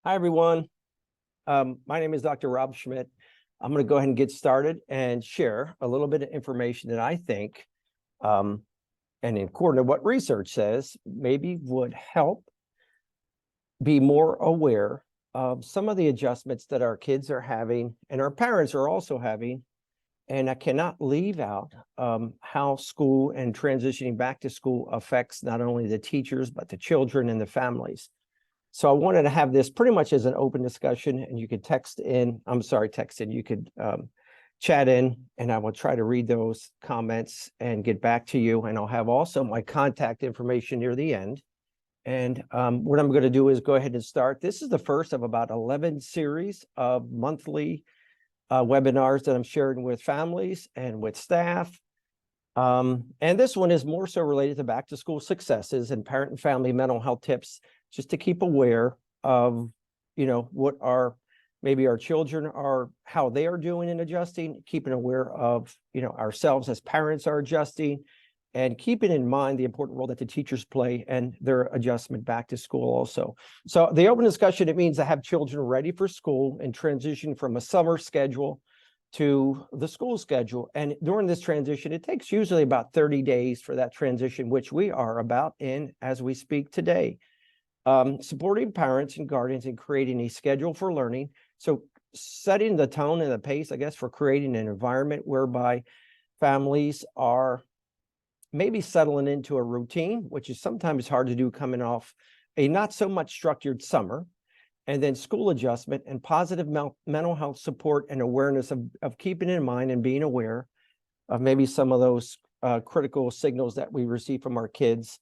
Hi, everyone. My name is Dr. Rob Schmidt. I'm going to go ahead and get started and share a little bit of information that I think, and in according to what research says, maybe would help be more aware of some of the adjustments that our kids are having and our parents are also having. And I cannot leave out how school and transitioning back to school affects not only the teachers, but the children and the families. So I wanted to have this pretty much as an open discussion, and you could you could chat in, and I will try to read those comments and get back to you. And I'll have also my contact information near the end. And what I'm going to do is go ahead and start. This is the first of about 11 series of monthly webinars that I'm sharing with families and with staff. And this one is more so related to back to school successes and parent and family mental health tips, just to keep aware of, what maybe our children are, how they are doing in adjusting, keeping aware of, ourselves as parents are adjusting, and keeping in mind the important role that the teachers play and their adjustment back to school also. So the open discussion, it means to have children ready for school and transition from a summer schedule to the school schedule. And during this transition, it takes usually about 30 days for that transition, which we are about in as we speak today. Supporting parents and guardians in creating a schedule for learning. So setting the tone and the pace, I guess, for creating an environment whereby families are maybe settling into a routine, which is sometimes hard to do coming off a not so much structured summer. And then school adjustment and positive mental health support and awareness of keeping in mind and being aware of maybe some of those critical signals that we receive from our kids,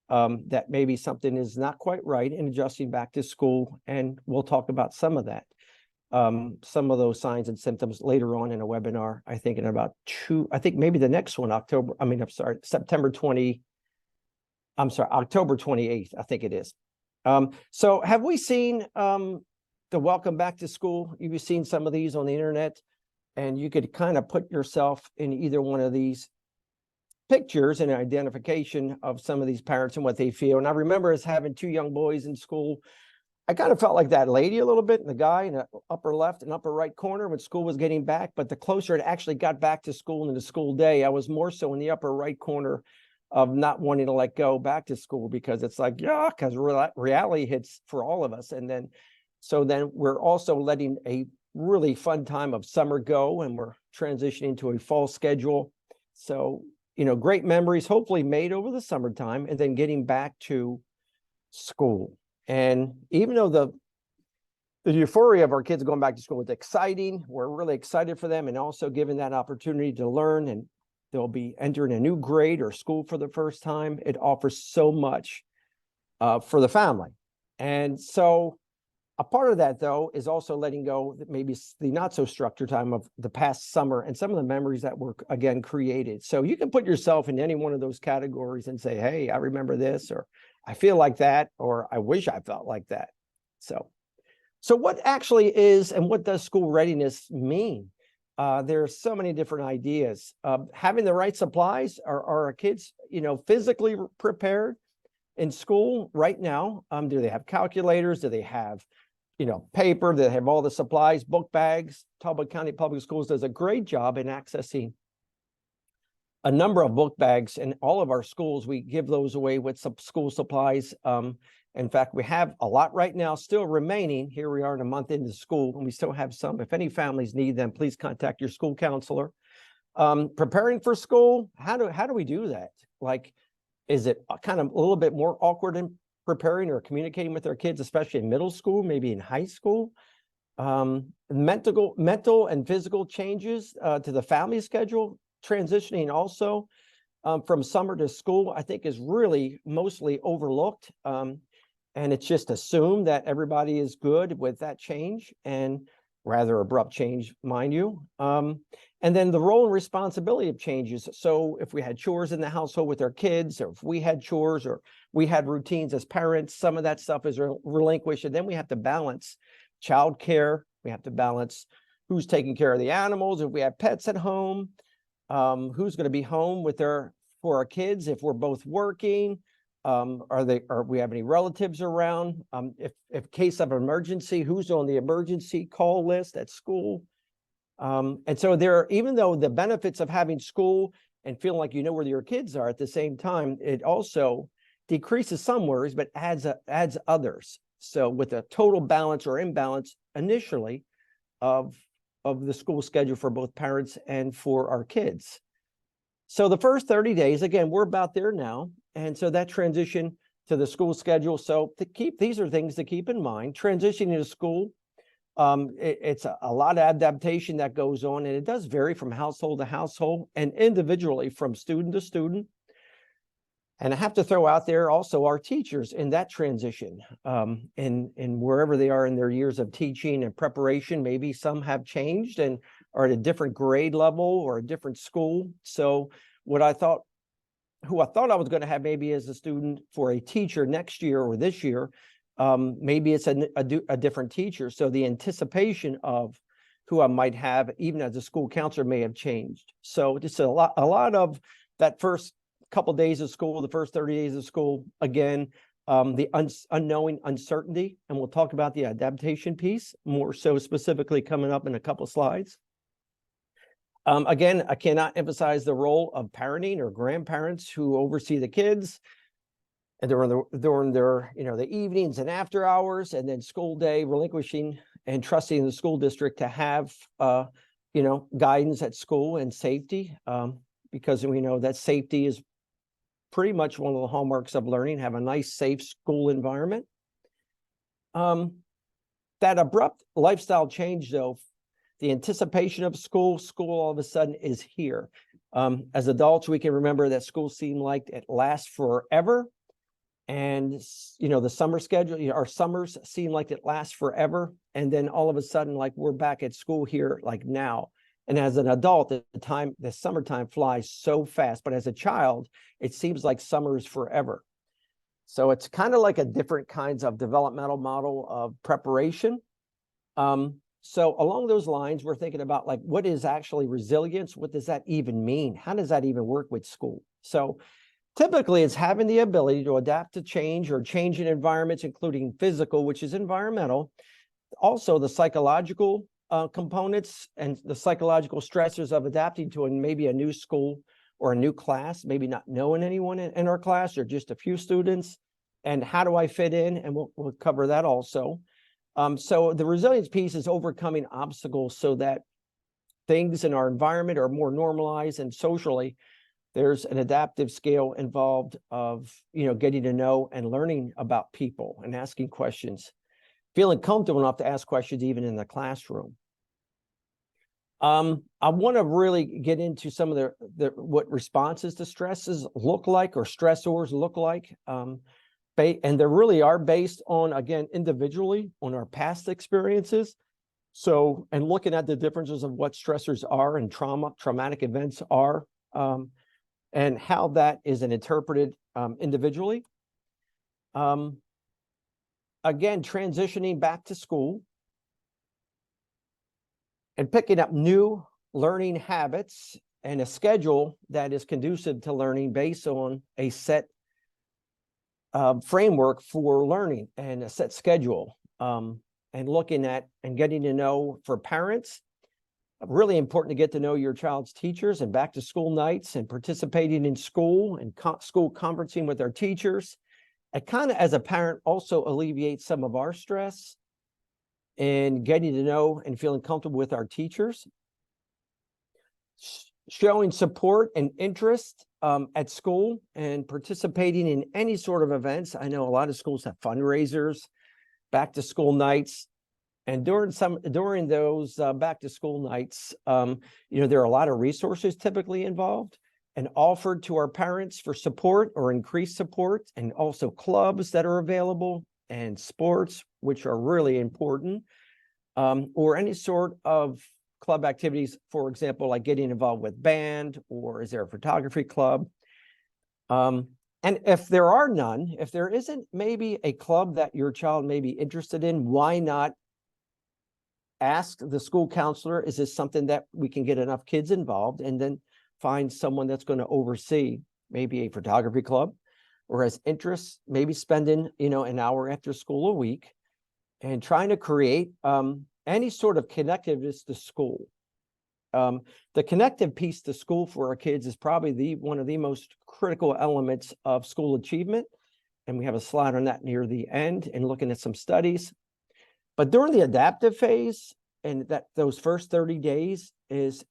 that maybe something is not quite right in adjusting back to school. And we'll talk about some of that, some of those signs and symptoms later on in a webinar, I think in about maybe the next one, October 28th, I think it is. So have we seen the welcome back to school? You've seen some of these on the internet, and you could kind of put yourself in either one of these pictures and identification of some of these parents and what they feel. And I remember as having two young boys in school, I kind of felt like that lady a little bit, and the guy in the upper left and upper right corner when school was getting back. But the closer it actually got back to school and the school day, I was more so in the upper right corner of not wanting to let go back to school, because it's like, yeah, because reality hits for all of us. And then, so then we're also letting a really fun time of summer go, and we're transitioning to a fall schedule. So, great memories hopefully made over the summertime, and then getting back to school. And even though the euphoria of our kids going back to school is exciting, we're really excited for them, and also given that opportunity to learn, and they'll be entering a new grade or school for the first time. It offers so much for the family. And so a part of that, though, is also letting go that maybe the not so structured time of the past summer and some of the memories that were, again, created. So you can put yourself in any one of those categories and say, hey, I remember this, or I feel like that, or I wish I felt like that. So what actually is, and what does school readiness mean? There are so many different ideas. Having the right supplies. Are our kids, physically prepared in school right now? Do they have calculators? Do they have, paper? Do they have all the supplies, book bags? Talbot County Public Schools does a great job in accessing a number of book bags. In all of our schools, we give those away with some school supplies. In fact, we have a lot right now still remaining. Here we are in a month into school, and we still have some. If any families need them, please contact your school counselor. Preparing for school, how do we do that? Like, is it kind of a little bit more awkward in preparing or communicating with our kids, especially in middle school, maybe in high school? Mental and physical changes to the family schedule, transitioning also from summer to school, I think is really mostly overlooked. And it's just assumed that everybody is good with that change, and rather abrupt change, mind you. And then the role and responsibility of changes. So if we had chores in the household with our kids, or if we had chores, or we had routines as parents, some of that stuff is relinquished. And then we have to balance childcare. We have to balance who's taking care of the animals. If we have pets at home, who's going to be home for our kids if we're both working. Are we have any relatives around? If case of emergency, who's on the emergency call list at school? And so even though the benefits of having school and feeling like you know where your kids are, at the same time, it also decreases some worries, but adds others. So with a total balance or imbalance initially of the school schedule for both parents and for our kids. So the first 30 days, again, we're about there now. And so that transition to the school schedule. So these are things to keep in mind. Transitioning to school, it's a lot of adaptation that goes on, and it does vary from household to household and individually from student to student. And I have to throw out there also our teachers in that transition, in wherever they are in their years of teaching and preparation. Maybe some have changed and are at a different grade level or a different school. So who I thought I was going to have maybe as a student for a teacher next year or this year, maybe it's a different teacher. So the anticipation of who I might have, even as a school counselor, may have changed. So just a lot of that first couple of days of school, the first 30 days of school, again, the unknowing uncertainty, and we'll talk about the adaptation piece more so specifically coming up in a couple of slides. Again, I cannot emphasize the role of parenting or grandparents who oversee the kids and during their the evenings and after hours, and then school day, relinquishing and trusting the school district to have guidance at school and safety, because we know that safety is pretty much one of the hallmarks of learning. Have a nice, safe school environment. That abrupt lifestyle change, though, the anticipation of school all of a sudden is here. As adults, we can remember that school seemed like it lasts forever. And, the summer schedule, our summers seem like it lasts forever. And then all of a sudden, like we're back at school here, like now. And as an adult, the summertime flies so fast. But as a child, it seems like summer is forever. So it's kind of like a different kinds of developmental model of preparation. So along those lines, we're thinking about like, what is actually resilience? What does that even mean? How does that even work with school? So typically, it's having the ability to adapt to change or changing environments, including physical, which is environmental, also the psychological components and the psychological stressors of adapting to maybe a new school or a new class, maybe not knowing anyone in our class or just a few students, and how do I fit in? And we'll cover that also. So the resilience piece is overcoming obstacles so that things in our environment are more normalized, and socially, there's an adaptive scale involved of, getting to know and learning about people and asking questions, feeling comfortable enough to ask questions even in the classroom. I want to really get into some of what responses to stresses look like, or stressors look like. And they really are based on, again, individually on our past experiences. So, and looking at the differences of what stressors are and traumatic events are, and how that is interpreted individually. Again, transitioning back to school and picking up new learning habits and a schedule that is conducive to learning based on a set framework for learning and a set schedule, and looking at and getting to know, for parents, really important to get to know your child's teachers and back to school nights and participating in school and school conferencing with our teachers. It kind of, as a parent, also alleviates some of our stress in getting to know and feeling comfortable with our teachers. Showing support and interest at school and participating in any sort of events. I know a lot of schools have fundraisers, back to school nights. And during those back to school nights, there are a lot of resources typically involved and offered to our parents for support or increased support, and also clubs that are available and sports, which are really important, or any sort of club activities, for example, like getting involved with band, or is there a photography club? And if there are none, if there isn't maybe a club that your child may be interested in, why not ask the school counselor, is this something that we can get enough kids involved, and then find someone that's going to oversee maybe a photography club, or has interests, maybe spending, an hour after school a week and trying to create any sort of connectiveness to school. The connective piece to school for our kids is probably one of the most critical elements of school achievement. And we have a slide on that near the end and looking at some studies. But during the adaptive phase, and those first 30 days is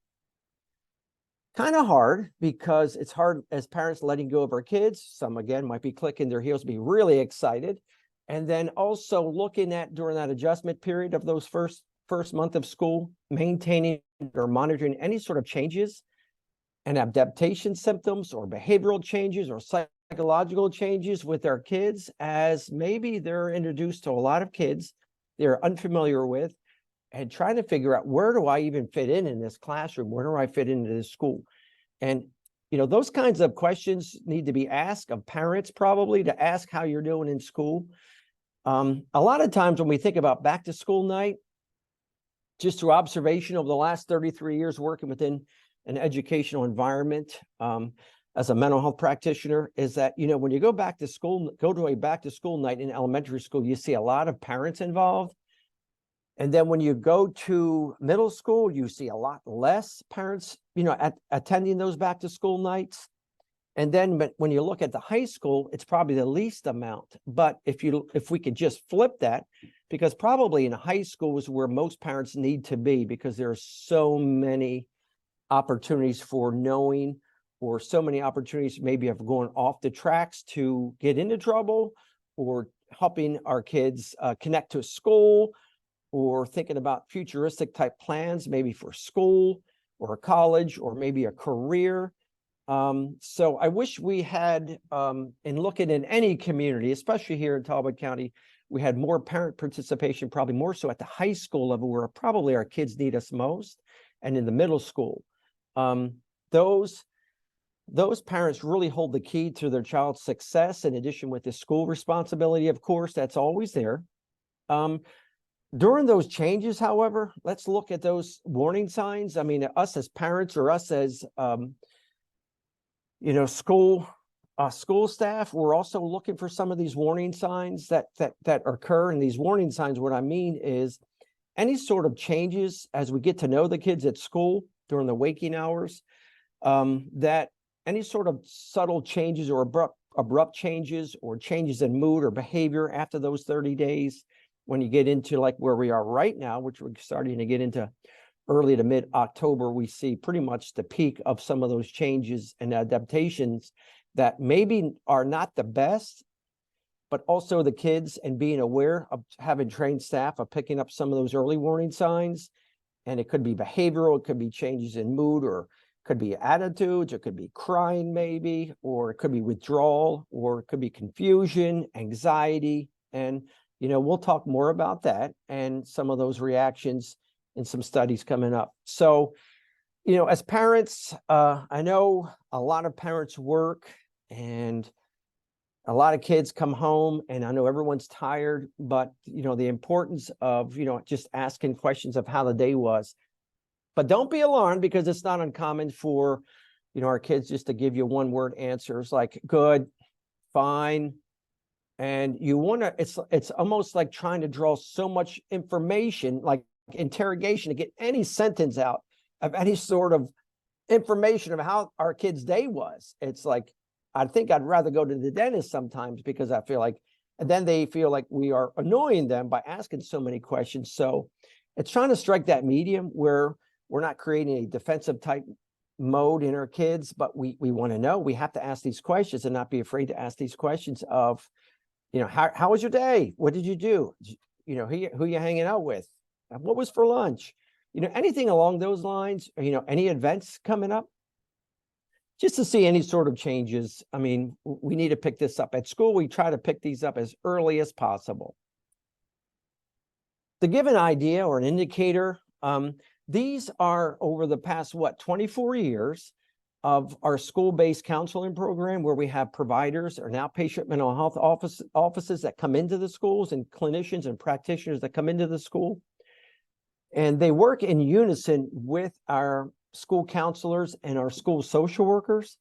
kind of hard, because it's hard as parents letting go of our kids. Some, again, might be clicking their heels, be really excited. And then also looking at, during that adjustment period of those first month of school, maintaining or monitoring any sort of changes and adaptation symptoms or behavioral changes or psychological changes with our kids, as maybe they're introduced to a lot of kids they're unfamiliar with, and trying to figure out, where do I even fit in this classroom? Where do I fit into this school? And, those kinds of questions need to be asked of parents, probably, to ask how you're doing in school. A lot of times when we think about back to school night, just through observation over the last 33 years working within an educational environment, as a mental health practitioner, is that, when you go to a back to school night in elementary school, you see a lot of parents involved. And then when you go to middle school, you see a lot less parents, attending those back to school nights. And then, but when you look at the high school, it's probably the least amount. But if we could just flip that, because probably in high school is where most parents need to be, because there are so many opportunities for knowing, or so many opportunities maybe of going off the tracks to get into trouble, or helping our kids connect to school, or thinking about futuristic type plans, maybe for school or a college or maybe a career. So I wish we had, in looking in any community, especially here in Talbot County, we had more parent participation, probably more so at the high school level, where probably our kids need us most, and in the middle school. Those parents really hold the key to their child's success, in addition with the school responsibility, of course, that's always there. During those changes, however, let's look at those warning signs. I mean, us as parents, or us as, school staff, we're also looking for some of these warning signs that occur. And these warning signs, what I mean is any sort of changes as we get to know the kids at school during the waking hours, that any sort of subtle changes or abrupt changes, or changes in mood or behavior after those 30 days, when you get into like where we are right now, which we're starting to get into early to mid-October, we see pretty much the peak of some of those changes and adaptations that maybe are not the best, but also the kids, and being aware of having trained staff of picking up some of those early warning signs. And it could be behavioral, it could be changes in mood, or could be attitudes, it could be crying maybe, or it could be withdrawal, or it could be confusion, anxiety. And we'll talk more about that and some of those reactions in some studies coming up. So, as parents, I know a lot of parents work, and a lot of kids come home, and I know everyone's tired, but, the importance of, just asking questions of how the day was. But don't be alarmed, because it's not uncommon for, our kids just to give you one-word answers like good, fine. And you want to, it's almost like trying to draw so much information, like interrogation, to get any sentence out of any sort of information of how our kid's day was. It's like, I think I'd rather go to the dentist sometimes, because I feel like, and then they feel like we are annoying them by asking so many questions. So it's trying to strike that medium where we're not creating a defensive type mode in our kids, but we want to know. We have to ask these questions and not be afraid to ask these questions of, how was your day? What did you do? Who you hanging out with? What was for lunch? Anything along those lines, any events coming up, just to see any sort of changes. I mean, we need to pick this up at school. We try to pick these up as early as possible. To give an idea or an indicator, these are over the past, 24 years of our school-based counseling program, where we have providers or outpatient mental health offices that come into the schools, and clinicians and practitioners that come into the school. And they work in unison with our school counselors and our school social workers.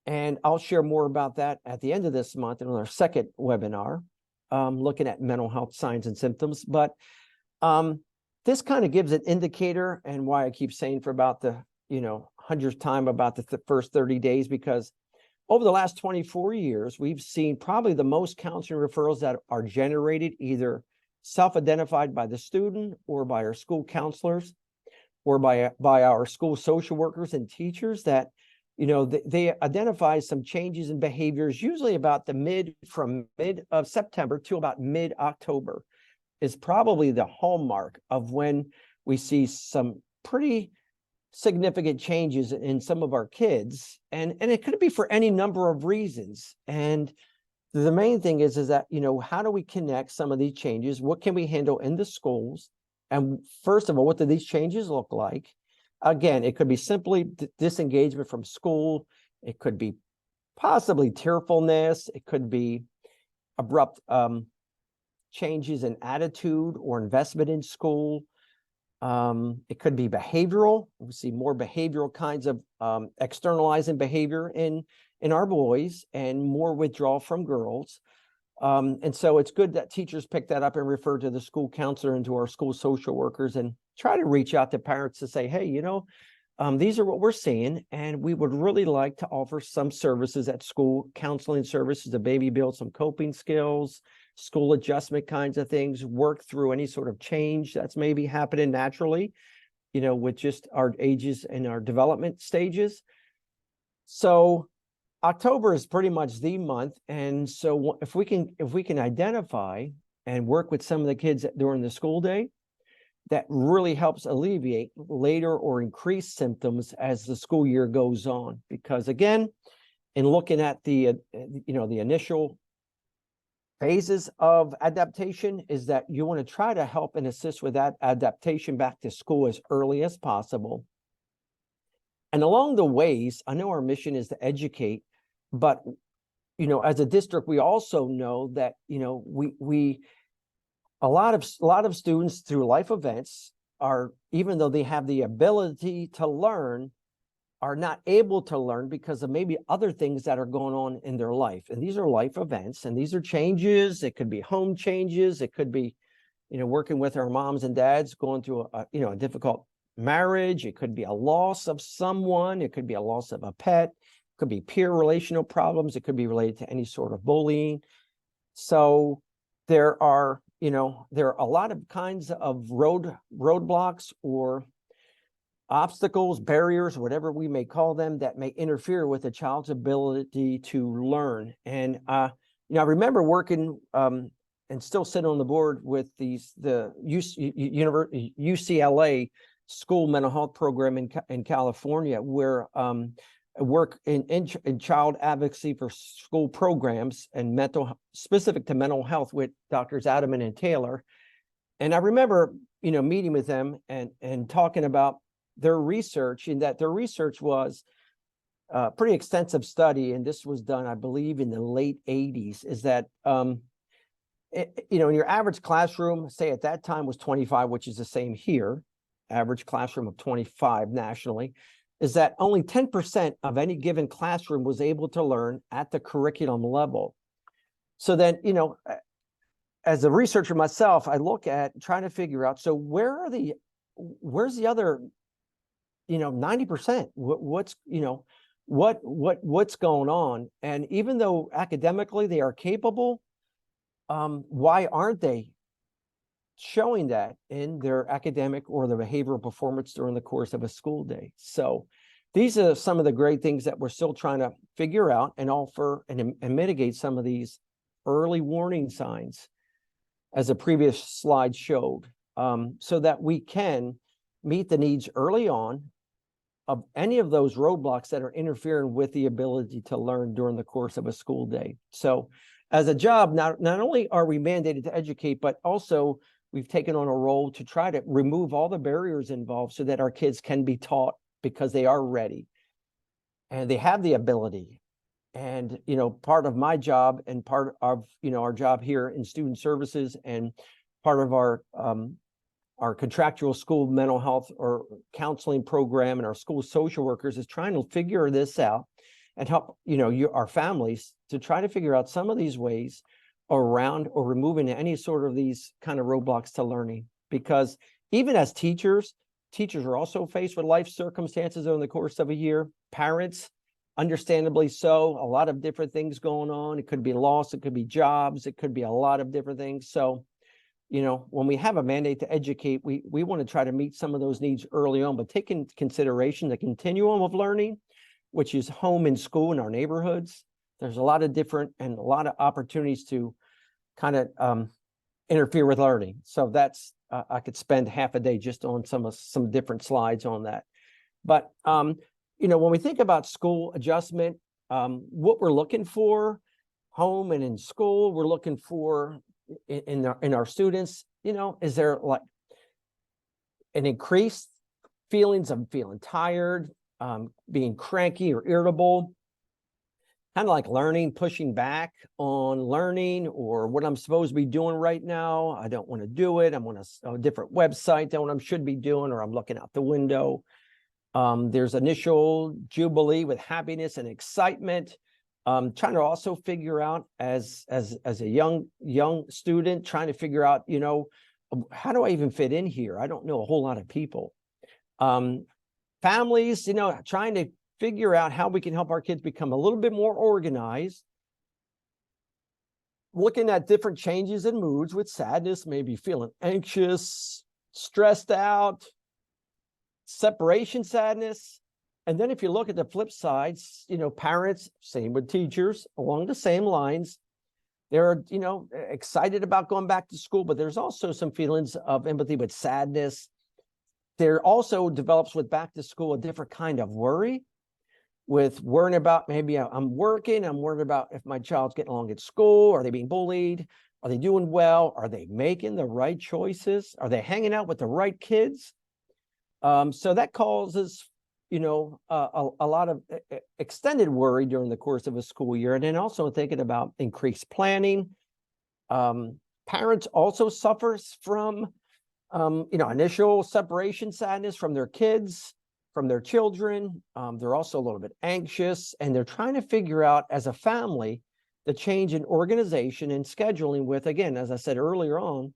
And I'll share more about that at the end of this month in our second webinar, looking at mental health signs and symptoms. But this kind of gives an indicator, and why I keep saying for about the 100th time about the first 30 days, because over the last 24 years, we've seen probably the most counseling referrals that are generated either self-identified by the student or by our school counselors or by our school social workers and teachers that, they identify some changes in behaviors, usually about from mid of September to about mid-October is probably the hallmark of when we see some pretty significant changes in some of our kids. And it could be for any number of reasons. And the main thing is that, how do we connect some of these changes? What can we handle in the schools? And first of all, what do these changes look like? Again, it could be simply disengagement from school. It could be possibly tearfulness. It could be abrupt changes in attitude or investment in school. It could be behavioral. We see more behavioral kinds of externalizing behavior in our boys and more withdrawal from girls. And so it's good that teachers pick that up and refer to the school counselor and to our school social workers and try to reach out to parents to say, hey, these are what we're seeing, and we would really like to offer some services at school, counseling services to maybe build some coping skills, school adjustment kinds of things, work through any sort of change that's maybe happening naturally, with just our ages and our development stages. So October is pretty much the month. And so if we can identify and work with some of the kids during the school day, that really helps alleviate later or increase symptoms as the school year goes on. Because again, in looking at the initial phases of adaptation is that you want to try to help and assist with that adaptation back to school as early as possible. And along the ways, I know our mission is to educate, but as a district, we also know that a lot of students through life events are, even though they have the ability to learn, are not able to learn because of maybe other things that are going on in their life. And these are life events, and these are changes. It could be home changes. It could be, working with our moms and dads going through a difficult marriage. It could be a loss of someone. It could be a loss of a pet. It could be peer relational problems. It could be related to any sort of bullying. So there are a lot of kinds of roadblocks or obstacles, barriers, whatever we may call them, that may interfere with a child's ability to learn. And I remember working and still sitting on the board with the UCLA school mental health program in California, where I work in child advocacy for school programs and specific to mental health with Drs. Adamman and Taylor. And I remember, meeting with them and talking about their research, in that their research was a pretty extensive study, and this was done, I believe, in the late 80s, is that, in your average classroom, say at that time was 25, which is the same here, average classroom of 25 nationally, is that only 10% of any given classroom was able to learn at the curriculum level. So then, as a researcher myself, I look at trying to figure out, so where's the other 90%? What's going on? And even though academically they are capable, why aren't they showing that in their academic or the behavioral performance during the course of a school day? So these are some of the great things that we're still trying to figure out and offer and mitigate some of these early warning signs, as a previous slide showed, so that we can meet the needs early on of any of those roadblocks that are interfering with the ability to learn during the course of a school day. So as a job, not only are we mandated to educate, but also we've taken on a role to try to remove all the barriers involved so that our kids can be taught, because they are ready and they have the ability. And, part of my job and part of, our job here in student services and part of our contractual school mental health or counseling program and our school social workers is trying to figure this out and help, our families to try to figure out some of these ways around or removing any sort of these kind of roadblocks to learning. Because even as teachers are also faced with life circumstances over the course of a year. Parents, understandably so, a lot of different things going on. It could be loss, it could be jobs, it could be a lot of different things. So, when we have a mandate to educate, we want to try to meet some of those needs early on, but take into consideration the continuum of learning, which is home and school in our neighborhoods. There's a lot of different and a lot of opportunities to kind of interfere with learning. So that's, I could spend half a day just on some different slides on that. But, when we think about school adjustment, what we're looking for, home and in school, we're looking for in our students, is there like an increased feelings of feeling tired, being cranky or irritable, kind of like learning, pushing back on learning or what I'm supposed to be doing right now. I don't want to do it. I'm on a different website than what I should be doing, or I'm looking out the window. There's initial jubilee with happiness and excitement. Trying to also figure out as a young student, trying to figure out, how do I even fit in here? I don't know a whole lot of people. Families, trying to figure out how we can help our kids become a little bit more organized. Looking at different changes in moods with sadness, maybe feeling anxious, stressed out, separation sadness. And then if you look at the flip sides, parents, same with teachers, along the same lines, they're, excited about going back to school, but there's also some feelings of empathy with sadness. There also develops with back to school a different kind of worry, with worrying about maybe I'm worried about if my child's getting along at school. Are they being bullied? Are they doing well? Are they making the right choices? Are they hanging out with the right kids? So that causes, a lot of extended worry during the course of a school year. And then also thinking about increased planning. Parents also suffers from, initial separation sadness from their kids, from their children. They're also a little bit anxious, and they're trying to figure out as a family the change in organization and scheduling with, again, as I said earlier on,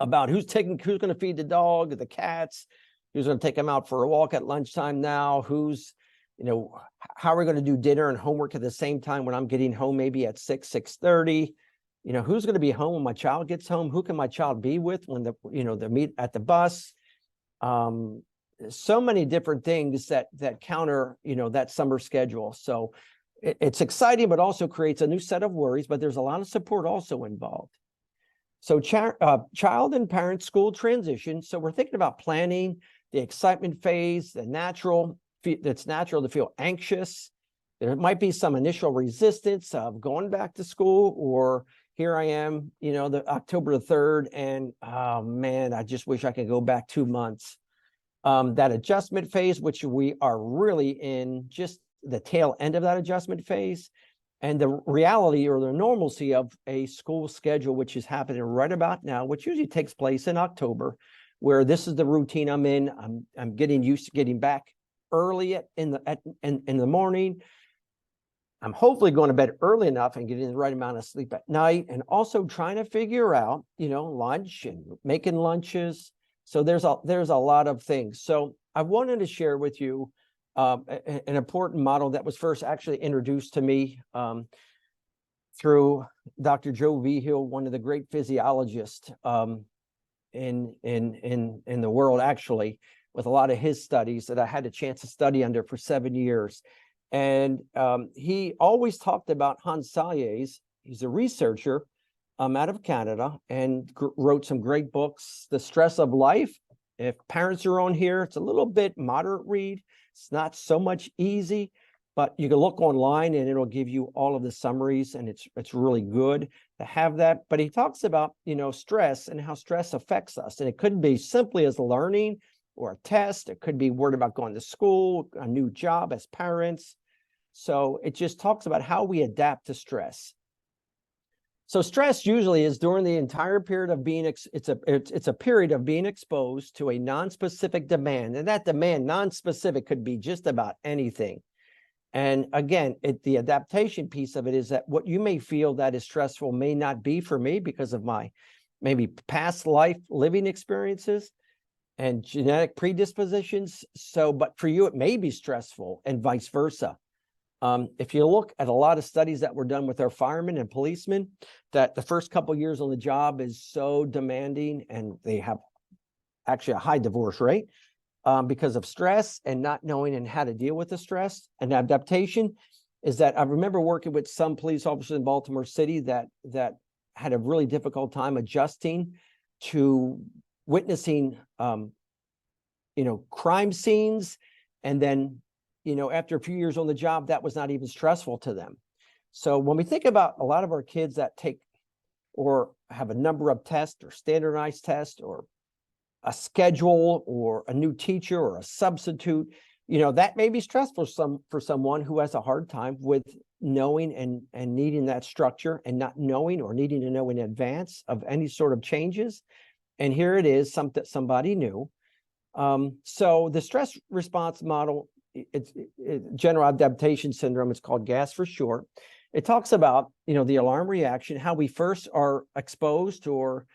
about who's going to feed the dog, the cats, who's going to take them out for a walk at lunchtime now, who's, how are we going to do dinner and homework at the same time when I'm getting home, maybe at 6:30, who's going to be home when my child gets home? Who can my child be with when the meet at the bus? So many different things that counter, that summer schedule. So it's exciting, but also creates a new set of worries, but there's a lot of support also involved. So child and parent school transition. So we're thinking about planning the excitement phase, that's natural to feel anxious. There might be some initial resistance of going back to school, or here I am, the October 3rd, and oh man, I just wish I could go back 2 months. That adjustment phase, which we are really in just the tail end of that adjustment phase, and the reality or the normalcy of a school schedule, which is happening right about now, which usually takes place in October, where this is the routine I'm in. I'm getting used to getting back early in the morning. I'm hopefully going to bed early enough and getting the right amount of sleep at night, and also trying to figure out, lunch and making lunches. So there's a lot of things. So I wanted to share with you an important model that was first actually introduced to me through Dr. Joe Vigil, one of the great physiologists in the world, actually, with a lot of his studies that I had a chance to study under for 7 years. And he always talked about Hans Selye's. He's a researcher out of Canada, and wrote some great books. The Stress of Life. If parents are on here, it's a little bit moderate read. It's not so much easy, but you can look online and it'll give you all of the summaries, and it's really good to have that. But he talks about, stress and how stress affects us. And it could be simply as learning or a test. It could be worried about going to school, a new job as parents. So it just talks about how we adapt to stress. So stress usually is during the entire period of being, it's a period of being exposed to a non-specific demand. And that demand, non-specific, could be just about anything. And again, the adaptation piece of it is that what you may feel that is stressful may not be for me because of my maybe past life living experiences and genetic predispositions. So, but for you, it may be stressful and vice versa. If you look at a lot of studies that were done with our firemen and policemen, that the first couple of years on the job is so demanding, and they have actually a high divorce rate because of stress and not knowing and how to deal with the stress. And adaptation is that I remember working with some police officers in Baltimore City that had a really difficult time adjusting to witnessing, crime scenes, and then after a few years on the job, that was not even stressful to them. So when we think about a lot of our kids that take or have a number of tests or standardized tests or a schedule or a new teacher or a substitute, that may be stressful for someone who has a hard time with knowing and needing that structure and not knowing or needing to know in advance of any sort of changes. And here it is, somebody new. So the stress response model, it's general adaptation syndrome, it's called GAS for short. It talks about, the alarm reaction, how we first are exposed or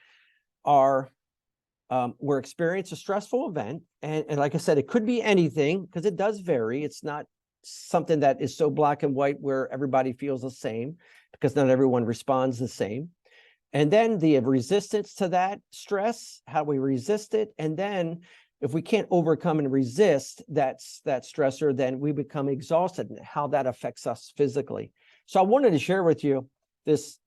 we're experiencing a stressful event. And like I said, it could be anything because it does vary. It's not something that is so black and white where everybody feels the same, because not everyone responds the same. And then the resistance to that stress, how we resist it. And then if we can't overcome and resist that stressor, then we become exhausted, and how that affects us physically. So I wanted to share with you this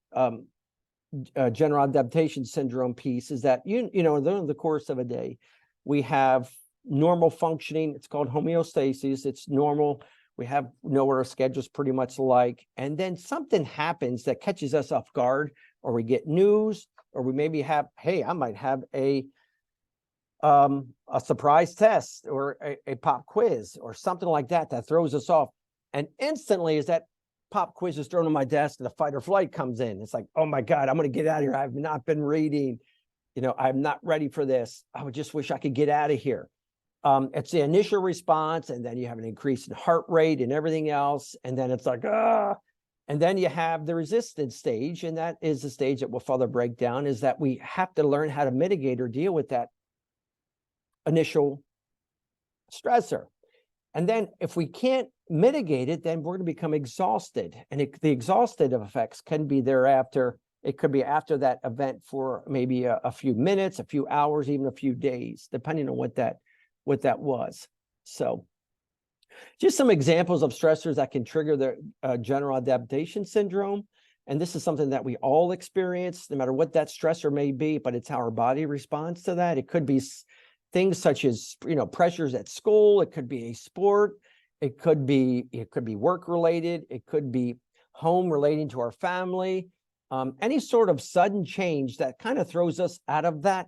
general adaptation syndrome piece, is that, during the course of a day, we have normal functioning. It's called homeostasis. It's normal. We know what our schedule's pretty much like. And then something happens that catches us off guard, or we get news, or we maybe have, hey, I might have a surprise test or a pop quiz or something like that throws us off. And instantly, as that pop quiz is thrown on my desk, the fight or flight comes in. It's like, oh my God, I'm going to get out of here. I've not been reading. I'm not ready for this. I would just wish I could get out of here. It's the initial response, and then you have an increase in heart rate and everything else. And then it's like, and then you have the resistance stage. And that is the stage that will further break down, is that we have to learn how to mitigate or deal with that initial stressor. And then if we can't mitigate it, then we're going to become exhausted. And the exhausted effects can be thereafter. It could be after that event for maybe a few minutes, a few hours, even a few days, depending on what that was. So just some examples of stressors that can trigger the general adaptation syndrome. And this is something that we all experience, no matter what that stressor may be, but it's how our body responds to that. It could be things such as, pressures at school. It could be a sport. It could be work related. It could be home relating to our family. Any sort of sudden change that kind of throws us out of that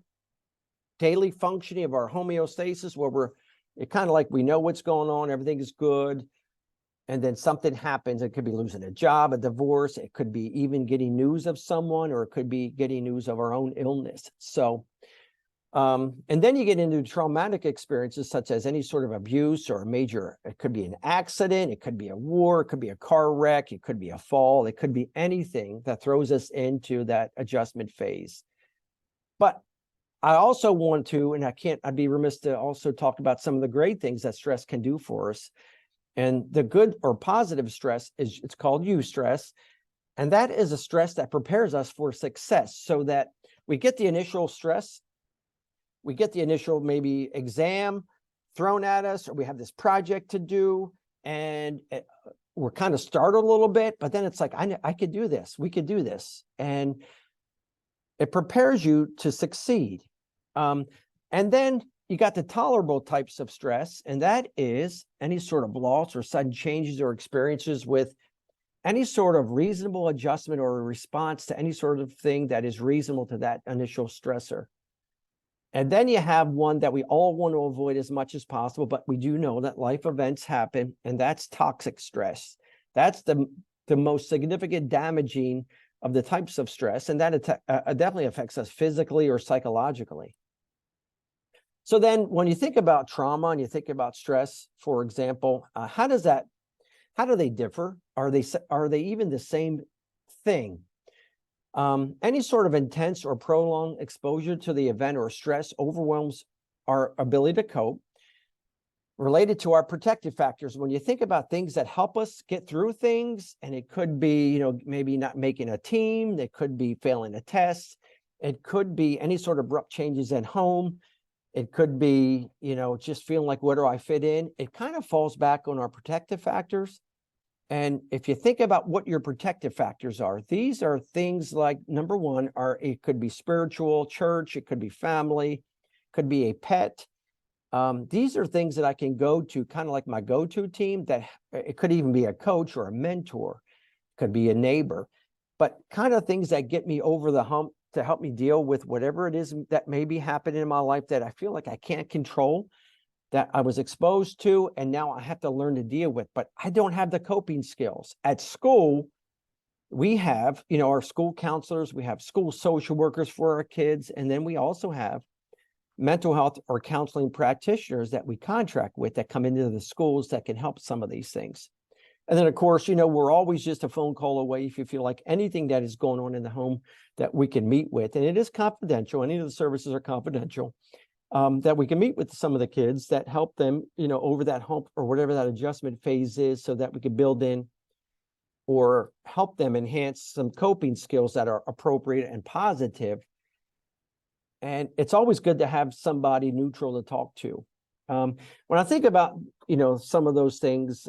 daily functioning of our homeostasis, where it kind of like we know what's going on, everything is good, and then something happens. It could be losing a job, a divorce. It could be even getting news of someone, or it could be getting news of our own illness. So and then you get into traumatic experiences such as any sort of abuse or it could be an accident, it could be a war, it could be a car wreck, it could be a fall, it could be anything that throws us into that adjustment phase. But I also want to, and I'd be remiss to also talk about some of the great things that stress can do for us. And the good or positive stress it's called eustress. And that is a stress that prepares us for success, so that we get the initial stress. We get the initial maybe exam thrown at us, or we have this project to do, and we're kind of startled a little bit, but then it's like, I could do this. We could do this. And it prepares you to succeed. And then you got the tolerable types of stress, and that is any sort of loss or sudden changes or experiences with any sort of reasonable adjustment or a response to any sort of thing that is reasonable to that initial stressor. And then you have one that we all want to avoid as much as possible, but we do know that life events happen, and that's toxic stress. That's the most significant damaging of the types of stress, and that definitely affects us physically or psychologically. So then when you think about trauma and you think about stress, for example, how does that How do they differ? Are they even the same thing? Any sort of intense or prolonged exposure to the event or stress overwhelms our ability to cope. Related to our protective factors, when you think about things that help us get through things, and it could be, maybe not making a team, it could be failing a test, it could be any sort of abrupt changes at home, it could be, just feeling like, where do I fit in? It kind of falls back on our protective factors. And if you think about what your protective factors are, these are things like, number one, it could be spiritual, church, it could be family, could be a pet. These are things that I can go to, kind of like my go-to team. That it could even be a coach or a mentor, could be a neighbor, but kind of things that get me over the hump to help me deal with whatever it is that may be happening in my life that I feel like I can't control, that I was exposed to, and now I have to learn to deal with, but I don't have the coping skills. At school, we have, our school counselors, we have school social workers for our kids, and then we also have mental health or counseling practitioners that we contract with that come into the schools that can help some of these things. And then, of course, we're always just a phone call away if you feel like anything that is going on in the home that we can meet with. And it is confidential. Any of the services are confidential, that we can meet with some of the kids that help them, over that hump or whatever that adjustment phase is, so that we can build in or help them enhance some coping skills that are appropriate and positive. And it's always good to have somebody neutral to talk to. When I think about, some of those things,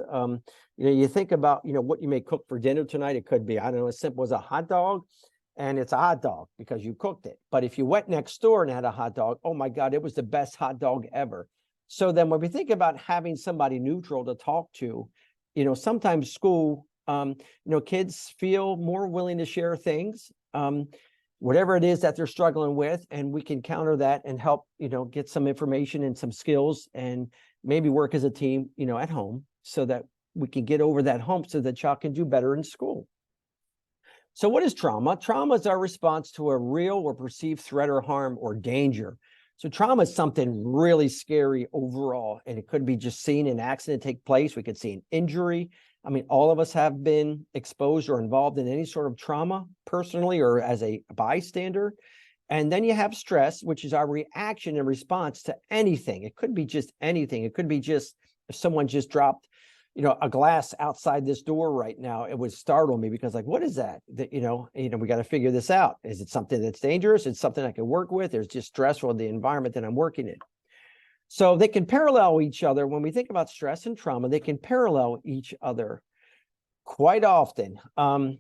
you think about, what you may cook for dinner tonight. It could be, I don't know, as simple as a hot dog, and it's a hot dog because you cooked it. But if you went next door and had a hot dog, oh my God, it was the best hot dog ever. So then when we think about having somebody neutral to talk to, sometimes school, kids feel more willing to share things. Whatever it is that they're struggling with, and we can counter that and help, get some information and some skills, and maybe work as a team, at home, so that we can get over that hump so that child can do better in school. So what is trauma? Trauma is our response to a real or perceived threat or harm or danger. So trauma is something really scary overall, and it could be just seeing an accident take place. We could see an injury. I mean, all of us have been exposed or involved in any sort of trauma personally or as a bystander. And then you have stress, which is our reaction and response to anything. It could be just anything. It could be just if someone just dropped, a glass outside this door right now, it would startle me because, like, what is that? That, we got to figure this out. Is it something that's dangerous? It's something I can work with. It's just stressful in the environment that I'm working in. So they can parallel each other. When we think about stress and trauma, they can parallel each other quite often. And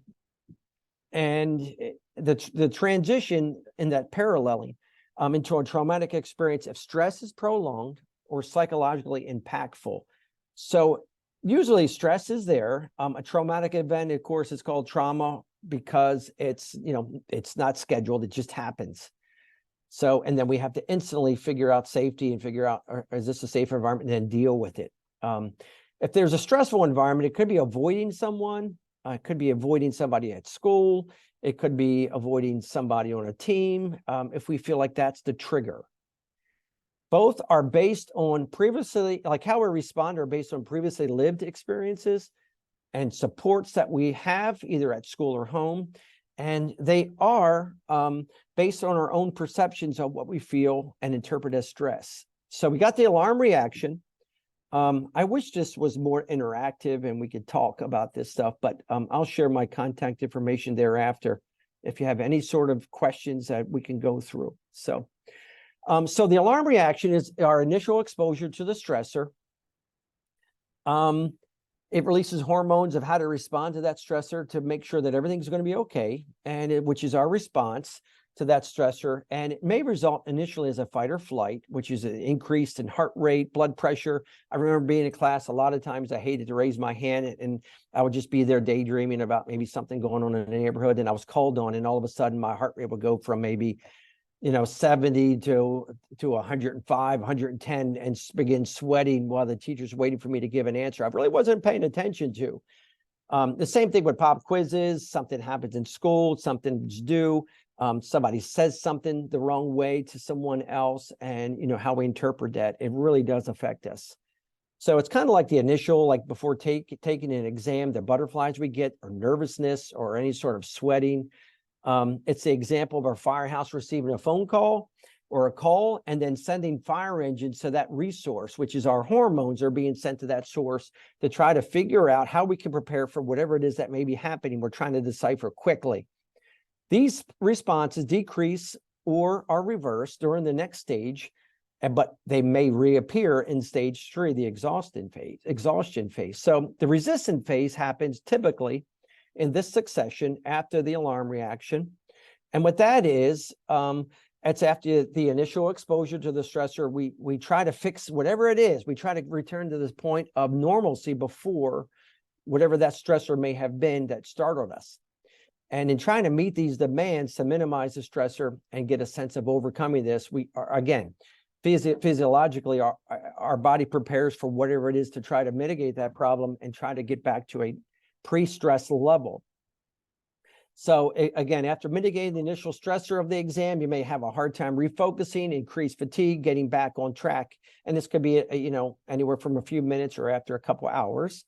the transition in that paralleling into a traumatic experience, if stress is prolonged or psychologically impactful. So usually stress is there. A traumatic event, of course, is called trauma because it's not scheduled. It just happens. So, and then we have to instantly figure out safety and figure out, is this a safe environment, and then deal with it. If there's a stressful environment, it could be avoiding someone. It could be avoiding somebody at school. It could be avoiding somebody on a team. If we feel like that's the trigger. Both are based on previously, like how we respond are based on previously lived experiences and supports that we have either at school or home. And they are based on our own perceptions of what we feel and interpret as stress. So we got the alarm reaction. I wish this was more interactive and we could talk about this stuff, but I'll share my contact information thereafter if you have any sort of questions that we can go through. So the alarm reaction is our initial exposure to the stressor. It releases hormones of how to respond to that stressor to make sure that everything's going to be okay, and which is our response to that stressor. And it may result initially as a fight or flight, which is an increase in heart rate, blood pressure. I remember being in class, a lot of times I hated to raise my hand, and I would just be there daydreaming about maybe something going on in the neighborhood, and I was called on, and all of a sudden my heart rate would go from maybe 70 to 105, 110, and begin sweating while the teacher's waiting for me to give an answer I really wasn't paying attention to. The same thing with pop quizzes. Something happens in school, something's due. Somebody says something the wrong way to someone else, and how we interpret that, it really does affect us. So it's kind of like the initial, like before taking an exam, the butterflies we get, or nervousness, or any sort of sweating. It's the example of our firehouse receiving a phone call or a call and then sending fire engines to that resource, which is our hormones are being sent to that source to try to figure out how we can prepare for whatever it is that may be happening. We're trying to decipher quickly. These responses decrease or are reversed during the next stage, but they may reappear in stage 3, the exhaustion phase. So the resistant phase happens typically in this succession after the alarm reaction. And what that is, it's after the initial exposure to the stressor, we try to fix whatever it is. We try to return to this point of normalcy before whatever that stressor may have been that startled us. And in trying to meet these demands to minimize the stressor and get a sense of overcoming this, we are, again, physiologically, our body prepares for whatever it is to try to mitigate that problem and try to get back to a pre-stress level. So again, after mitigating the initial stressor of the exam, you may have a hard time refocusing, increased fatigue, getting back on track. And this could be, anywhere from a few minutes or after a couple hours.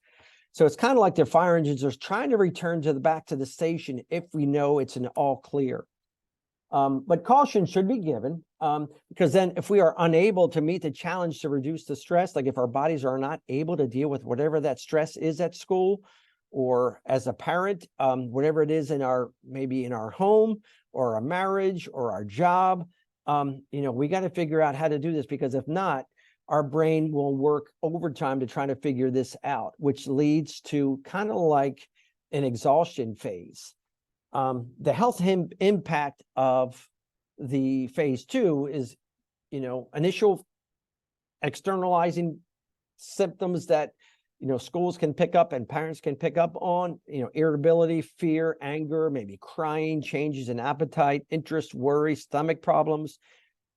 So it's kind of like the fire engines are trying to return back to the station if we know it's an all clear. But caution should be given, because then if we are unable to meet the challenge to reduce the stress, like if our bodies are not able to deal with whatever that stress is at school, or as a parent, whatever it is maybe in our home or a marriage or our job, we got to figure out how to do this, because if not, our brain will work overtime to try to figure this out, which leads to kind of like an exhaustion phase. The health impact of the phase 2 is, initial externalizing symptoms that, schools can pick up and parents can pick up on, irritability, fear, anger, maybe crying, changes in appetite, interest, worry, stomach problems.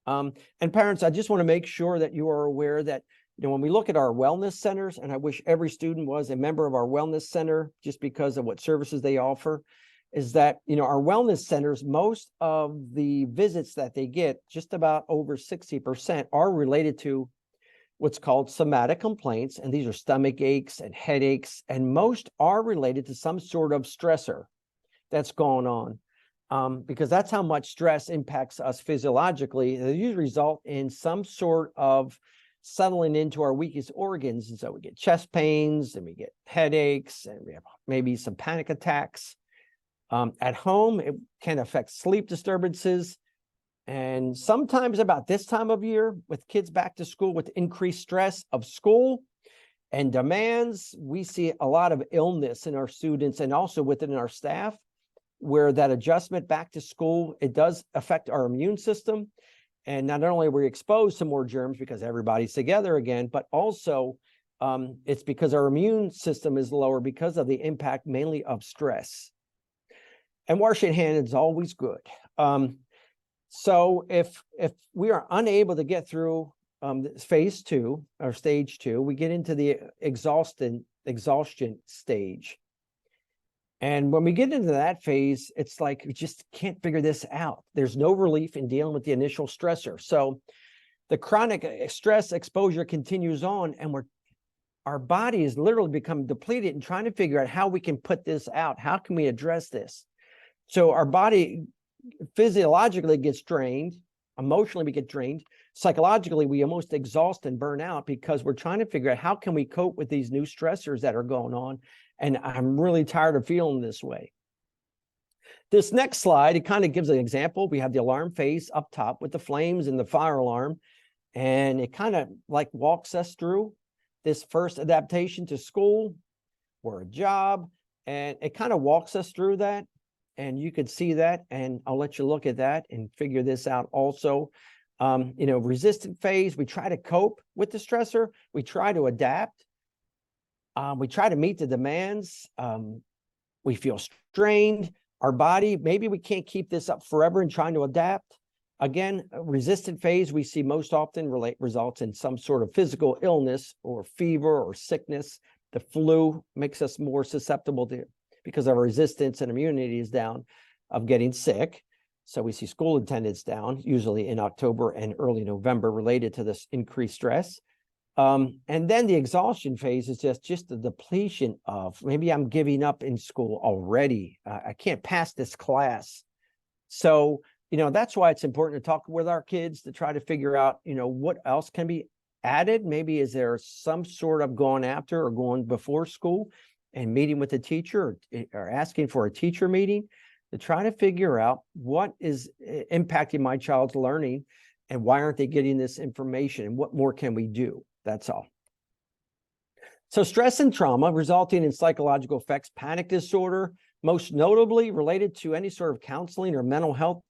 And parents, I just want to make sure that you are aware that, when we look at our wellness centers, and I wish every student was a member of our wellness center just because of what services they offer, is that, our wellness centers, most of the visits that they get, just about over 60% are related to what's called somatic complaints. And these are stomach aches and headaches, and most are related to some sort of stressor that's going on. Because that's how much stress impacts us physiologically. They usually result in some sort of settling into our weakest organs. And so we get chest pains, and we get headaches, and we have maybe some panic attacks. At home, it can affect sleep disturbances. And sometimes about this time of year, with kids back to school, with increased stress of school and demands, we see a lot of illness in our students and also within our staff, where that adjustment back to school, it does affect our immune system. And not only are we exposed to more germs because everybody's together again, but also it's because our immune system is lower because of the impact mainly of stress. And washing hands is always good. So if we are unable to get through phase 2 or stage 2, we get into the exhaustion stage. And when we get into that phase, it's like we just can't figure this out. There's no relief in dealing with the initial stressor. So the chronic stress exposure continues on, and our body is literally become depleted and trying to figure out how we can put this out. How can we address this? So our body physiologically gets drained, emotionally we get drained, psychologically we almost exhaust and burn out, because we're trying to figure out how can we cope with these new stressors that are going on. And I'm really tired of feeling this way. This next slide, it kind of gives an example. We have the alarm phase up top with the flames and the fire alarm, and it kind of like walks us through this first adaptation to school or a job, and it kind of walks us through that. And you could see that, and I'll let you look at that and figure this out also. Resistant phase, we try to cope with the stressor. We try to adapt. We try to meet the demands. We feel strained. Our body, maybe we can't keep this up forever and trying to adapt. Again, resistant phase we see most often results in some sort of physical illness or fever or sickness. The flu makes us more susceptible to, because our resistance and immunity is down, of getting sick. So we see school attendance down, usually in October and early November, related to this increased stress. And then the exhaustion phase is just the depletion of, maybe I'm giving up in school already. I can't pass this class. So, that's why it's important to talk with our kids to try to figure out, what else can be added. Maybe is there some sort of going after or going before school and meeting with the teacher, or asking for a teacher meeting to try to figure out what is impacting my child's learning and why aren't they getting this information and what more can we do? That's all. So stress and trauma resulting in psychological effects, panic disorder, most notably related to any sort of counseling or mental health.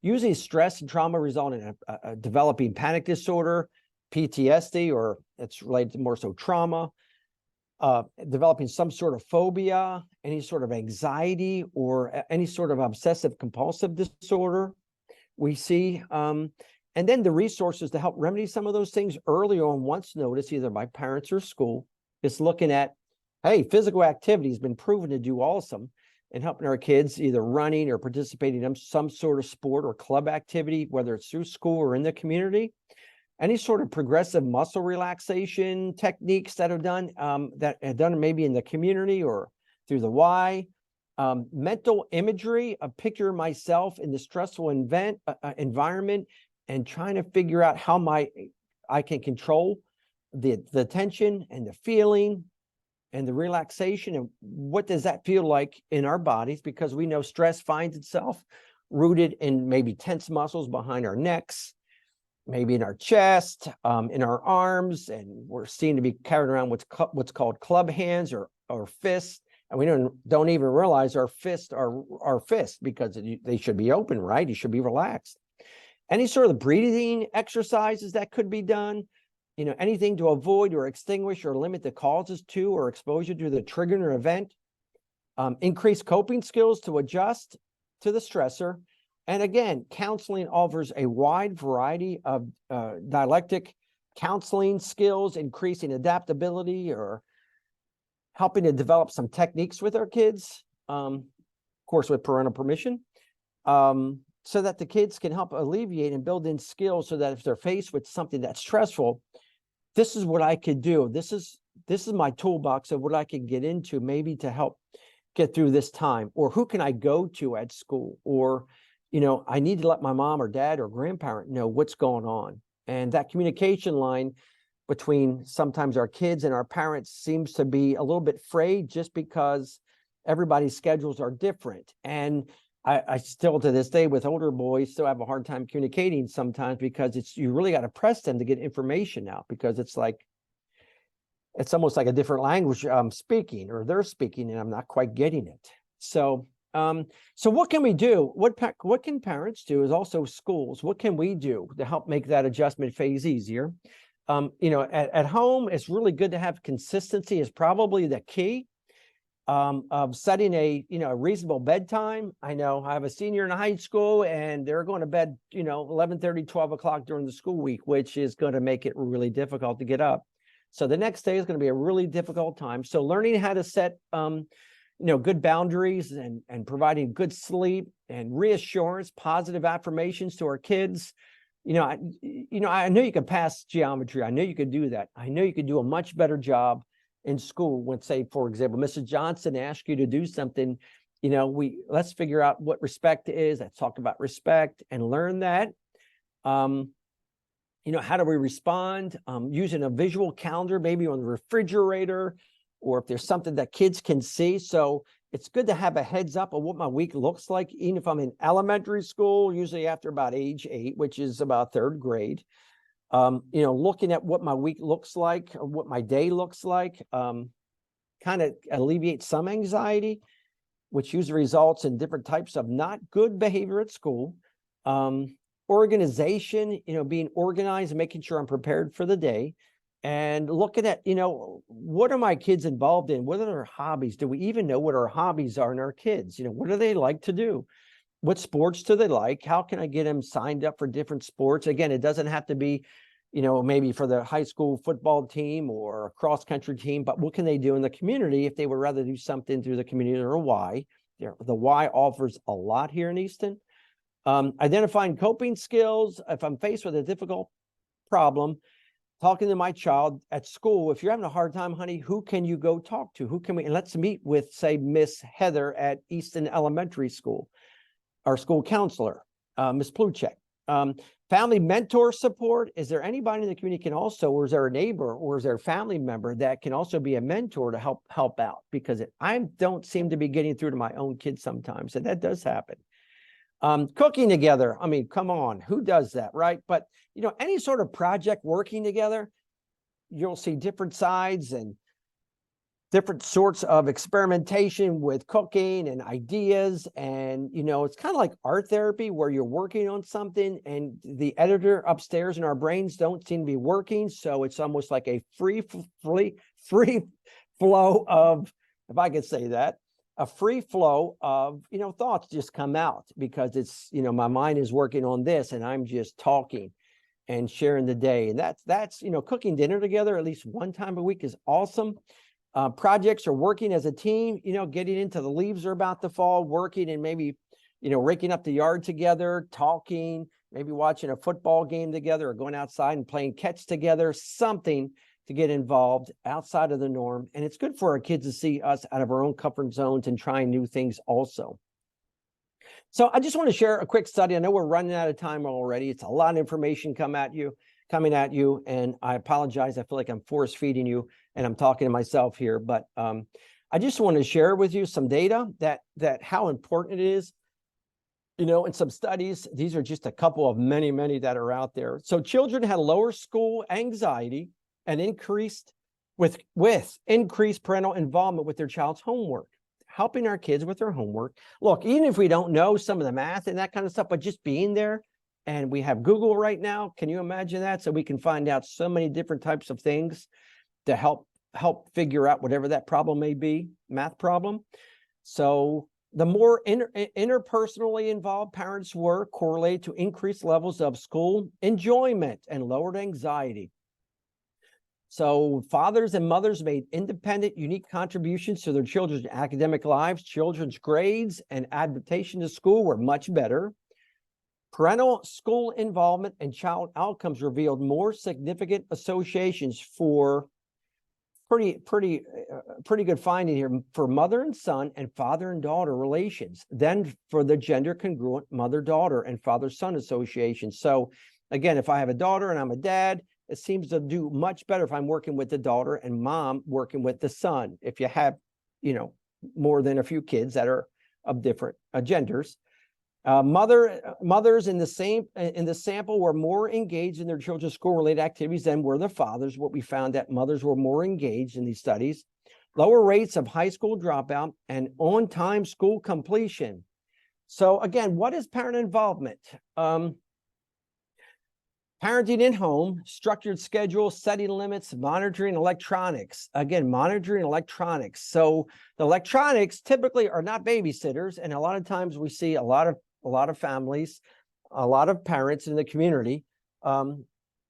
Usually stress and trauma result in a developing panic disorder, PTSD, or it's related to more so trauma, developing some sort of phobia, any sort of anxiety, or any sort of obsessive compulsive disorder we see. And then the resources to help remedy some of those things early on, once noticed, either by parents or school, is looking at, hey, physical activity has been proven to do awesome in helping our kids either running or participating in some sort of sport or club activity, whether it's through school or in the community. Any sort of progressive muscle relaxation techniques that have done maybe in the community or through the Y. Mental imagery of picture myself in the stressful environment and trying to figure out how I can control the tension and the feeling and the relaxation, and what does that feel like in our bodies, because we know stress finds itself rooted in maybe tense muscles behind our necks, maybe in our chest, in our arms, and we're seen to be carrying around what's called club hands or fists, and we don't even realize our fists are fists because they should be open, right? You should be relaxed. Any sort of breathing exercises that could be done, anything to avoid or extinguish or limit the causes to or exposure to the triggering event. Increase coping skills to adjust to the stressor. And again, counseling offers a wide variety of dialectic counseling skills, increasing adaptability or helping to develop some techniques with our kids, of course, with parental permission. So that the kids can help alleviate and build in skills so that if they're faced with something that's stressful, this is what I could do. This is my toolbox of what I can get into, maybe to help get through this time, or who can I go to at school, or, I need to let my mom or dad or grandparent know what's going on. And that communication line between sometimes our kids and our parents seems to be a little bit frayed just because everybody's schedules are different. And I still, to this day, with older boys, still have a hard time communicating sometimes, because you really got to press them to get information out, because it's almost like a different language I'm speaking, or they're speaking, and I'm not quite getting it. So what can we do? What can parents do, is also schools. What can we do to help make that adjustment phase easier? At home, it's really good to have consistency is probably the key. Of setting a reasonable bedtime. I know I have a senior in high school and they're going to bed 11:30, 12 o'clock during the school week, which is going to make it really difficult to get up. So the next day is going to be a really difficult time. So learning how to set good boundaries and providing good sleep and reassurance, positive affirmations to our kids. I know you could pass geometry. I know you could do that. I know you could do a much better job in school when, say, for example, Mrs. Johnson asked you to do something, let's figure out what respect is. Let's talk about respect and learn that. How do we respond? Using a visual calendar, maybe on the refrigerator, or if there's something that kids can see. So it's good to have a heads up of what my week looks like, even if I'm in elementary school, usually after about age 8, which is about 3rd grade. Looking at what my week looks like, or what my day looks like, kind of alleviates some anxiety, which usually results in different types of not good behavior at school. Organization, being organized and making sure I'm prepared for the day, and looking at, what are my kids involved in? What are their hobbies? Do we even know what our hobbies are in our kids? What do they like to do? What sports do they like? How can I get them signed up for different sports? Again, it doesn't have to be, maybe for the high school football team or a cross country team, but what can they do in the community if they would rather do something through the community or a Y? The Y offers a lot here in Easton. Identifying coping skills. If I'm faced with a difficult problem, talking to my child at school, if you're having a hard time, honey, who can you go talk to? Who can we, and let's meet with, say, Miss Heather at Easton Elementary School, our school counselor, Miss Pluchek. Family mentor support. Is there anybody in the community can also, or is there a neighbor, or is there a family member that can also be a mentor to help out? Because I don't seem to be getting through to my own kids sometimes, and that does happen. Cooking together. I mean, come on, who does that, right? But, you know, any sort of project working together, you'll see different sides and different sorts of experimentation with cooking and ideas. And, you know, it's kind of like art therapy where you're working on something and the editor upstairs in our brains don't seem to be working. So it's almost like a free flow of, if I could say that, a free flow of, you know, thoughts just come out because it's, you know, my mind is working on this and I'm just talking and sharing the day. And that's, you know, cooking dinner together at least one time a week is awesome. Projects are working as a team, you know, getting into the leaves are about to fall, working and maybe, you know, raking up the yard together, talking, maybe watching a football game together or going outside and playing catch together, something to get involved outside of the norm. And it's good for our kids to see us out of our own comfort zones and trying new things also. So I just want to share a quick study. I know we're running out of time already. It's a lot of information coming at you. And I apologize. I feel like I'm force feeding you and I'm talking to myself here, but I just want to share with you some data that how important it is. You know, in some studies, these are just a couple of many that are out there. So children had lower school anxiety and increased with increased parental involvement with their child's homework, helping our kids with their homework. Look, even if we don't know some of the math and that kind of stuff, but just being there, and we have Google right now. Can you imagine that? So we can find out so many different types of things to help figure out whatever that problem may be, math problem. So the more interpersonally involved parents were correlated to increased levels of school enjoyment and lowered anxiety. So fathers and mothers made independent, unique contributions to their children's academic lives. Children's grades and adaptation to school were much better. Parental school involvement and child outcomes revealed more significant associations for pretty good finding here for mother and son and father and daughter relations than for the gender congruent mother-daughter and father-son associations. So again, if I have a daughter and I'm a dad, it seems to do much better if I'm working with the daughter and mom working with the son. If you have, you know, more than a few kids that are of different genders. Mothers in the sample were more engaged in their children's school-related activities than were the fathers. What we found that mothers were more engaged in these studies. Lower rates of high school dropout and on-time school completion. So again, what is parent involvement? Parenting in home, structured schedule, setting limits, monitoring electronics. Again, monitoring electronics. So the electronics typically are not babysitters, and a lot of times we see a lot of families, a lot of parents in the community, you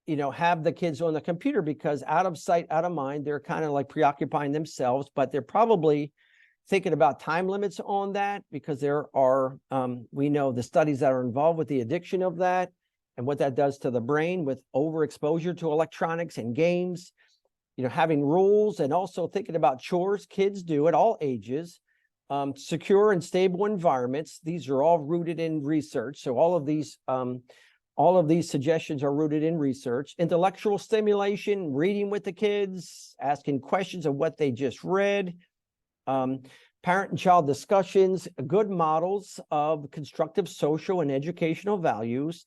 know, have the kids on the computer because out of sight, out of mind, they're kind of like preoccupying themselves, but they're probably thinking about time limits on that because there are, we know the studies that are involved with the addiction of that and what that does to the brain with overexposure to electronics and games, you know, having rules and also thinking about chores kids do at all ages. Secure and stable environments. These are all rooted in research. So all of these suggestions are rooted in research. Intellectual stimulation, reading with the kids, asking questions of what they just read. Parent and child discussions, good models of constructive social and educational values.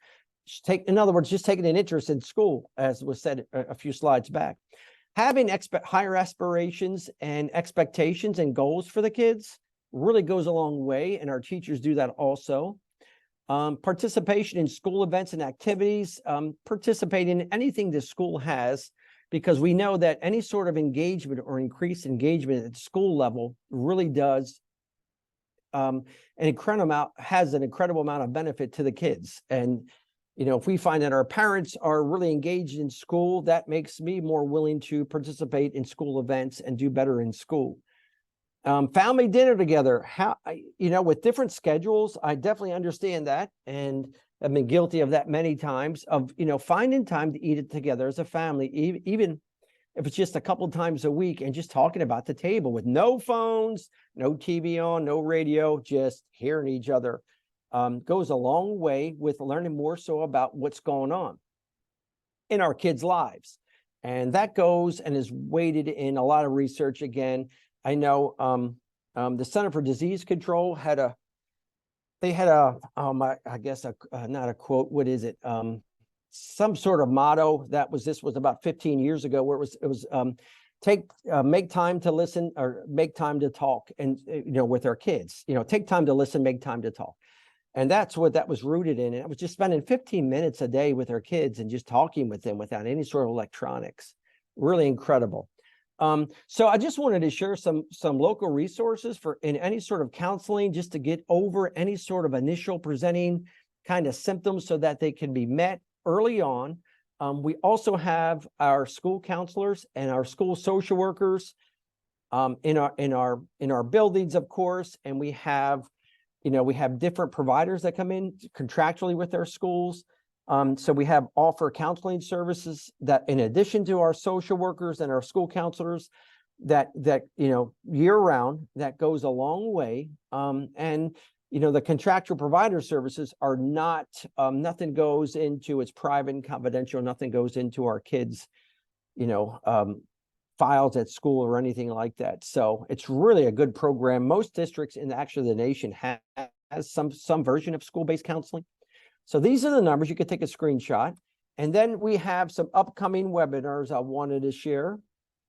In other words, just taking an interest in school, as was said a few slides back. Having higher aspirations and expectations and goals for the kids really goes a long way, and our teachers do that also. Participation in school events and activities, participating in anything the school has, because we know that any sort of engagement or increased engagement at the school level really does has an incredible amount of benefit to the kids. And you know, if we find that our parents are really engaged in school, that makes me more willing to participate in school events and do better in school. Family dinner together, you know, with different schedules, I definitely understand that. And have been guilty of that many times, of, finding time to eat it together as a family, even if it's just a couple times a week, and just talking about the table with no phones, no TV on, no radio, just hearing each other, goes a long way with learning more so about what's going on in our kids' lives. And that goes and is weighted in a lot of research. Again, I know the Center for Disease Control had a I guess not a quote, what is it? Some sort of motto this was about 15 years ago, where it was make time to listen, or make time to talk, and with our kids, take time to listen, make time to talk. And that's what that was rooted in. And it was just spending 15 minutes a day with our kids and just talking with them without any sort of electronics. Really incredible. So I just wanted to share some local resources in any sort of counseling, just to get over any sort of initial presenting kind of symptoms so that they can be met early on. We also have our school counselors and our school social workers in our buildings, of course, and we have different providers that come in contractually with our schools. So we offer counseling services that, in addition to our social workers and our school counselors, that year round, that goes a long way. And the contractual provider services are not, nothing goes into, it's private and confidential. Nothing goes into our kids, files at school or anything like that. So it's really a good program. Most districts in actually the nation has some version of school-based counseling. So these are the numbers. You could take a screenshot. And then we have some upcoming webinars I wanted to share.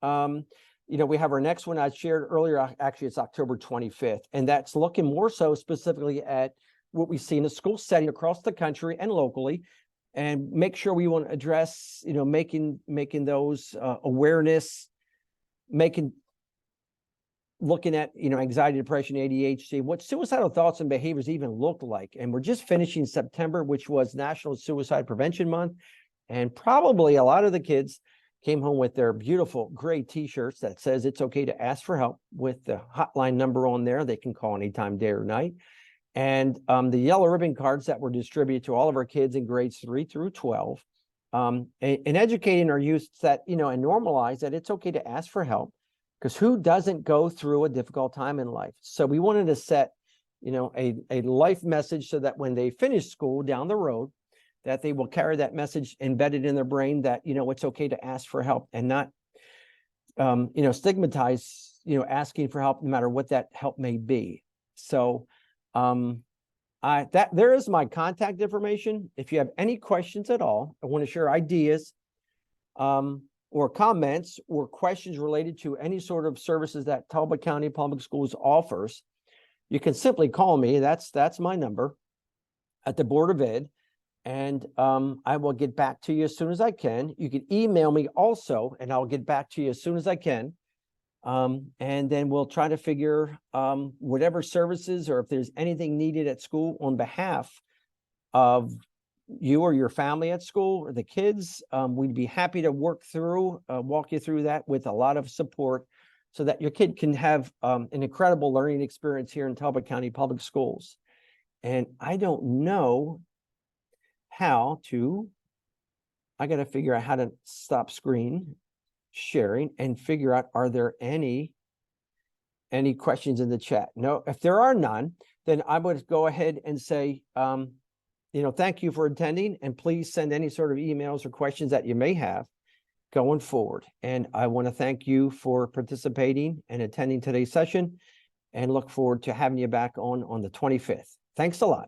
We have our next one I shared earlier. Actually, it's October 25th. And that's looking more so specifically at what we see in the school setting across the country and locally, and make sure we want to address, making those awareness, looking at, anxiety, depression, ADHD, what suicidal thoughts and behaviors even look like. And we're just finishing September, which was National Suicide Prevention Month. And probably a lot of the kids came home with their beautiful gray t-shirts that says it's okay to ask for help, with the hotline number on there. They can call anytime, day or night. And the yellow ribbon cards that were distributed to all of our kids in grades 3 through 12, and educating our youth that, and normalize that it's okay to ask for help. Because who doesn't go through a difficult time in life? So we wanted to set, a life message, so that when they finish school down the road, that they will carry that message embedded in their brain, that, it's okay to ask for help, and not, stigmatize, asking for help, no matter what that help may be. So there is my contact information. If you have any questions at all, I want to share ideas, or comments or questions related to any sort of services that Talbot County Public Schools offers, you can simply call me. That's my number at the Board of Ed. And I will get back to you as soon as I can. You can email me also, and I'll get back to you as soon as I can. And then we'll try to figure whatever services, or if there's anything needed at school on behalf of you or your family at school, or the kids, we'd be happy to walk you through that with a lot of support, so that your kid can have an incredible learning experience here in Talbot County Public Schools. And I don't know I got to figure out how to stop screen sharing and figure out, are there any questions in the chat? No, if there are none, then I would go ahead and say, thank you for attending, and please send any sort of emails or questions that you may have going forward. And I want to thank you for participating and attending today's session, and look forward to having you back on the 25th. Thanks a lot.